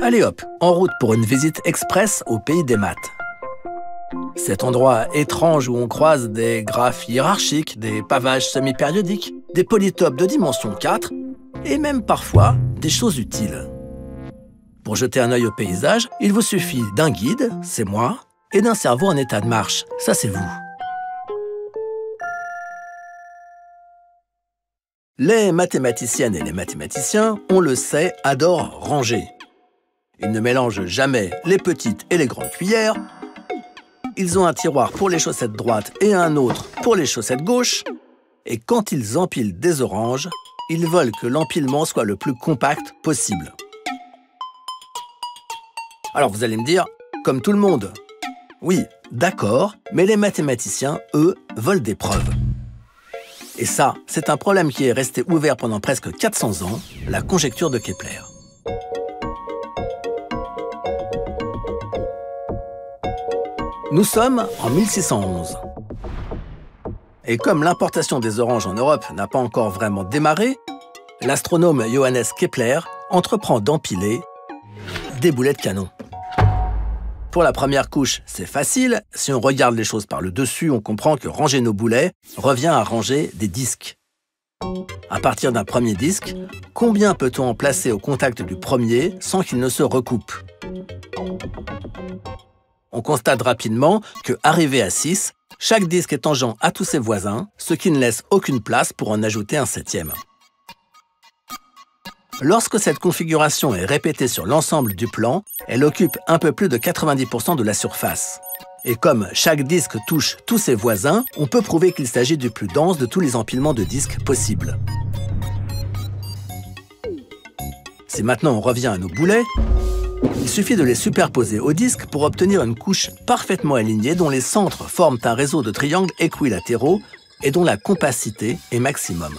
Allez hop, en route pour une visite express au pays des maths. Cet endroit étrange où on croise des graphes hiérarchiques, des pavages semi-périodiques, des polytopes de dimension 4 et même parfois des choses utiles. Pour jeter un œil au paysage, il vous suffit d'un guide, c'est moi, et d'un cerveau en état de marche, ça c'est vous. Les mathématiciennes et les mathématiciens, on le sait, adorent ranger. Ils ne mélangent jamais les petites et les grandes cuillères. Ils ont un tiroir pour les chaussettes droites et un autre pour les chaussettes gauches. Et quand ils empilent des oranges, ils veulent que l'empilement soit le plus compact possible. Alors vous allez me dire, comme tout le monde. Oui, d'accord, mais les mathématiciens, eux, veulent des preuves. Et ça, c'est un problème qui est resté ouvert pendant presque 400 ans, la conjecture de Kepler. Nous sommes en 1611. Et comme l'importation des oranges en Europe n'a pas encore vraiment démarré, l'astronome Johannes Kepler entreprend d'empiler des boulets de canon. Pour la première couche, c'est facile. Si on regarde les choses par le dessus, on comprend que ranger nos boulets revient à ranger des disques. À partir d'un premier disque, combien peut-on en placer au contact du premier sans qu'il ne se recoupe? On constate rapidement que, arrivé à 6, chaque disque est tangent à tous ses voisins, ce qui ne laisse aucune place pour en ajouter un septième. Lorsque cette configuration est répétée sur l'ensemble du plan, elle occupe un peu plus de 90% de la surface. Et comme chaque disque touche tous ses voisins, on peut prouver qu'il s'agit du plus dense de tous les empilements de disques possibles. Si maintenant on revient à nos boulets, il suffit de les superposer au disque pour obtenir une couche parfaitement alignée dont les centres forment un réseau de triangles équilatéraux et dont la compacité est maximum.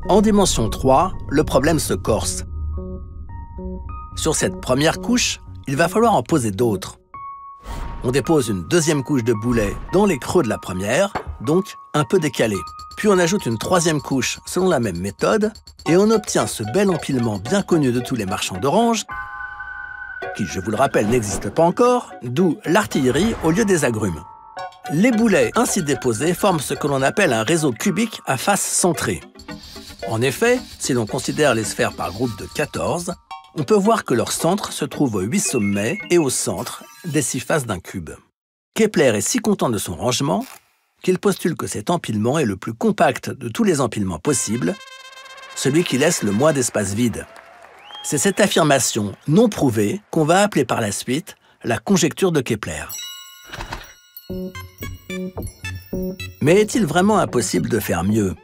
En dimension 3, le problème se corse. Sur cette première couche, il va falloir en poser d'autres. On dépose une deuxième couche de boulets dans les creux de la première, donc un peu décalée. Puis on ajoute une troisième couche selon la même méthode, et on obtient ce bel empilement bien connu de tous les marchands d'oranges, qui, je vous le rappelle, n'existe pas encore, d'où l'artillerie au lieu des agrumes. Les boulets ainsi déposés forment ce que l'on appelle un réseau cubique à face centrée. En effet, si l'on considère les sphères par groupe de 14, on peut voir que leur centre se trouve aux 8 sommets et au centre des 6 faces d'un cube. Kepler est si content de son rangement qu'il postule que cet empilement est le plus compact de tous les empilements possibles, celui qui laisse le moins d'espace vide. C'est cette affirmation non prouvée qu'on va appeler par la suite la conjecture de Kepler. Mais est-il vraiment impossible de faire mieux?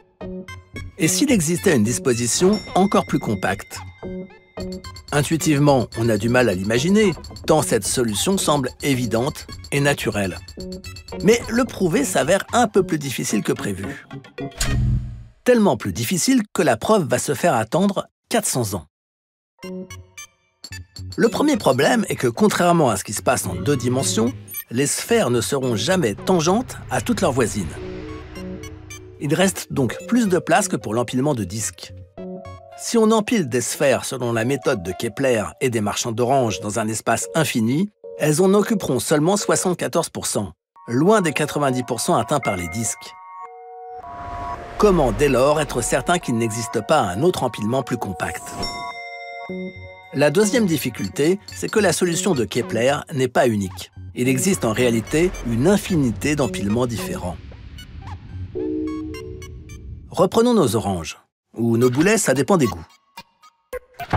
Et s'il existait une disposition encore plus compacte? Intuitivement, on a du mal à l'imaginer, tant cette solution semble évidente et naturelle. Mais le prouver s'avère un peu plus difficile que prévu. Tellement plus difficile que la preuve va se faire attendre 400 ans. Le premier problème est que, contrairement à ce qui se passe en 2 dimensions, les sphères ne seront jamais tangentes à toutes leurs voisines. Il reste donc plus de place que pour l'empilement de disques. Si on empile des sphères selon la méthode de Kepler et des marchands d'oranges dans un espace infini, elles en occuperont seulement 74%, loin des 90% atteints par les disques. Comment dès lors être certain qu'il n'existe pas un autre empilement plus compact? La deuxième difficulté, c'est que la solution de Kepler n'est pas unique. Il existe en réalité une infinité d'empilements différents. Reprenons nos oranges, ou nos boulets, ça dépend des goûts.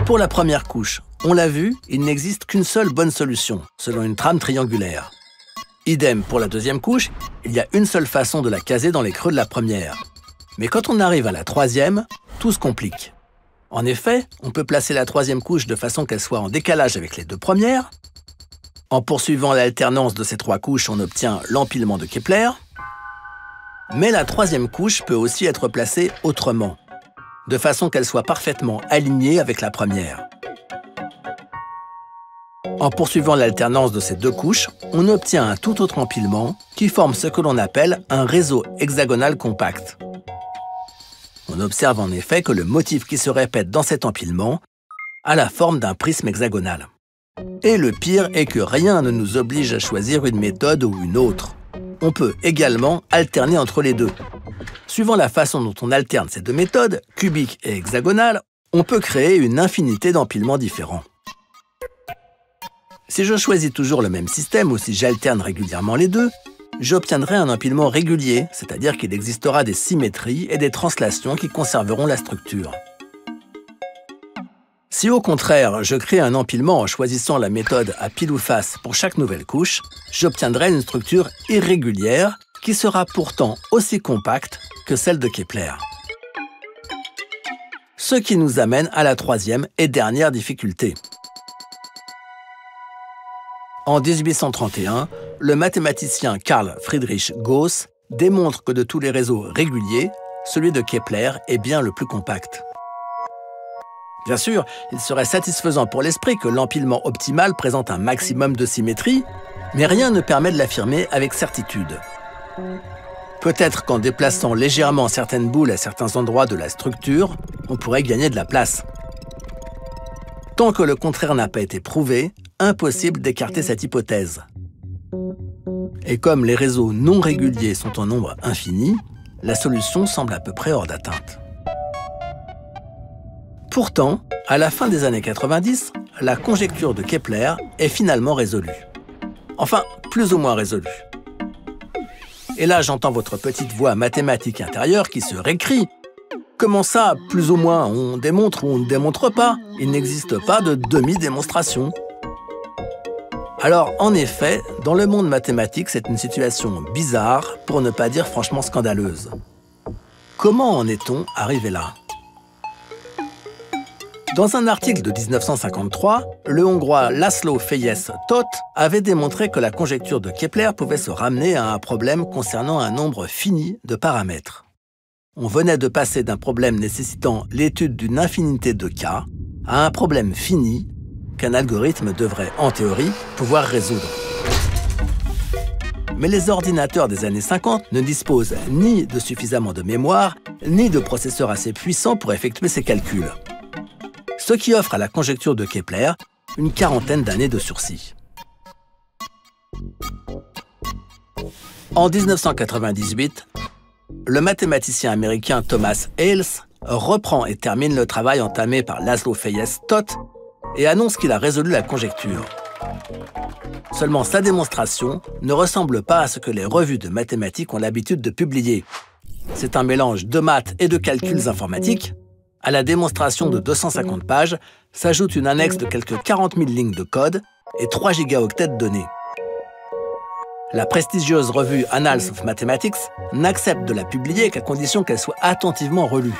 Pour la première couche, on l'a vu, il n'existe qu'une seule bonne solution, selon une trame triangulaire. Idem pour la deuxième couche, il y a une seule façon de la caser dans les creux de la première. Mais quand on arrive à la troisième, tout se complique. En effet, on peut placer la troisième couche de façon qu'elle soit en décalage avec les 2 premières. En poursuivant l'alternance de ces 3 couches, on obtient l'empilement de Kepler. Mais la troisième couche peut aussi être placée autrement, de façon qu'elle soit parfaitement alignée avec la première. En poursuivant l'alternance de ces 2 couches, on obtient un tout autre empilement qui forme ce que l'on appelle un réseau hexagonal compact. On observe en effet que le motif qui se répète dans cet empilement a la forme d'un prisme hexagonal. Et le pire est que rien ne nous oblige à choisir une méthode ou une autre. On peut également alterner entre les deux. Suivant la façon dont on alterne ces deux méthodes, cubique et hexagonale, on peut créer une infinité d'empilements différents. Si je choisis toujours le même système ou si j'alterne régulièrement les deux, j'obtiendrai un empilement régulier, c'est-à-dire qu'il existera des symétries et des translations qui conserveront la structure. Si au contraire, je crée un empilement en choisissant la méthode à pile ou face pour chaque nouvelle couche, j'obtiendrai une structure irrégulière qui sera pourtant aussi compacte que celle de Kepler. Ce qui nous amène à la troisième et dernière difficulté. En 1831, le mathématicien Carl Friedrich Gauss démontre que de tous les réseaux réguliers, celui de Kepler est bien le plus compact. Bien sûr, il serait satisfaisant pour l'esprit que l'empilement optimal présente un maximum de symétrie, mais rien ne permet de l'affirmer avec certitude. Peut-être qu'en déplaçant légèrement certaines boules à certains endroits de la structure, on pourrait gagner de la place. Tant que le contraire n'a pas été prouvé, impossible d'écarter cette hypothèse. Et comme les réseaux non réguliers sont en nombre infini, la solution semble à peu près hors d'atteinte. Pourtant, à la fin des années 90, la conjecture de Kepler est finalement résolue. Enfin, plus ou moins résolue. Et là, j'entends votre petite voix mathématique intérieure qui se récrie. Comment ça, plus ou moins, on démontre ou on ne démontre pas? Il n'existe pas de demi-démonstration. Alors, en effet, dans le monde mathématique, c'est une situation bizarre, pour ne pas dire franchement scandaleuse. Comment en est-on arrivé là? Dans un article de 1953, le Hongrois László Fejés Tóth avait démontré que la conjecture de Kepler pouvait se ramener à un problème concernant un nombre fini de paramètres. On venait de passer d'un problème nécessitant l'étude d'une infinité de cas à un problème fini qu'un algorithme devrait, en théorie, pouvoir résoudre. Mais les ordinateurs des années 50 ne disposent ni de suffisamment de mémoire, ni de processeurs assez puissants pour effectuer ces calculs. Ce qui offre à la conjecture de Kepler une quarantaine d'années de sursis. En 1998, le mathématicien américain Thomas Hales reprend et termine le travail entamé par László Fejés Tóth et annonce qu'il a résolu la conjecture. Seulement sa démonstration ne ressemble pas à ce que les revues de mathématiques ont l'habitude de publier. C'est un mélange de maths et de calculs informatiques. À la démonstration de 250 pages s'ajoute une annexe de quelques 40 000 lignes de code et 3 gigaoctets de données. La prestigieuse revue Annals of Mathematics n'accepte de la publier qu'à condition qu'elle soit attentivement relue.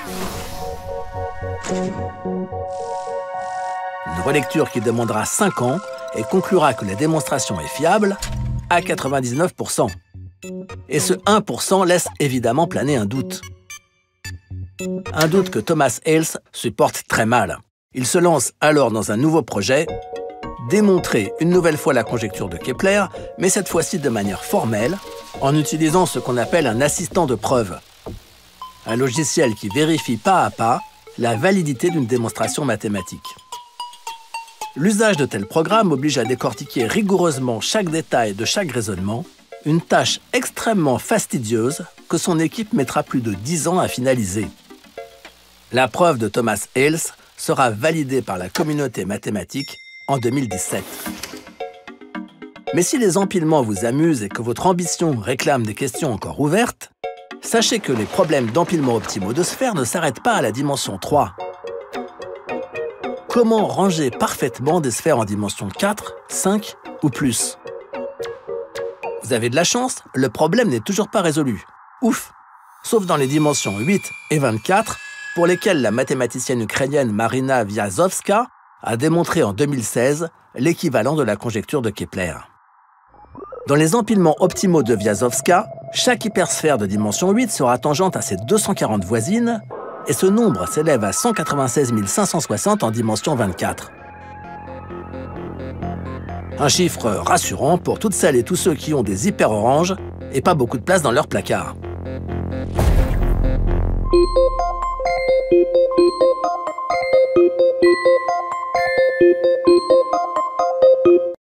Une relecture qui demandera 5 ans et conclura que la démonstration est fiable à 99%. Et ce 1% laisse évidemment planer un doute. Un doute que Thomas Hales supporte très mal. Il se lance alors dans un nouveau projet, démontrer une nouvelle fois la conjecture de Kepler, mais cette fois-ci de manière formelle, en utilisant ce qu'on appelle un assistant de preuve. Un logiciel qui vérifie pas à pas la validité d'une démonstration mathématique. L'usage de tels programmes oblige à décortiquer rigoureusement chaque détail de chaque raisonnement, une tâche extrêmement fastidieuse que son équipe mettra plus de 10 ans à finaliser. La preuve de Thomas Hales sera validée par la communauté mathématique en 2017. Mais si les empilements vous amusent et que votre ambition réclame des questions encore ouvertes, sachez que les problèmes d'empilement optimaux de sphères ne s'arrêtent pas à la dimension 3. Comment ranger parfaitement des sphères en dimension 4, 5 ou plus? Vous avez de la chance, le problème n'est toujours pas résolu. Ouf! Sauf dans les dimensions 8 et 24, pour lesquelles la mathématicienne ukrainienne Marina Viazovska a démontré en 2016 l'équivalent de la conjecture de Kepler. Dans les empilements optimaux de Viazovska, chaque hypersphère de dimension 8 sera tangente à ses 240 voisines, et ce nombre s'élève à 196 560 en dimension 24. Un chiffre rassurant pour toutes celles et tous ceux qui ont des hyper-oranges et pas beaucoup de place dans leur placard.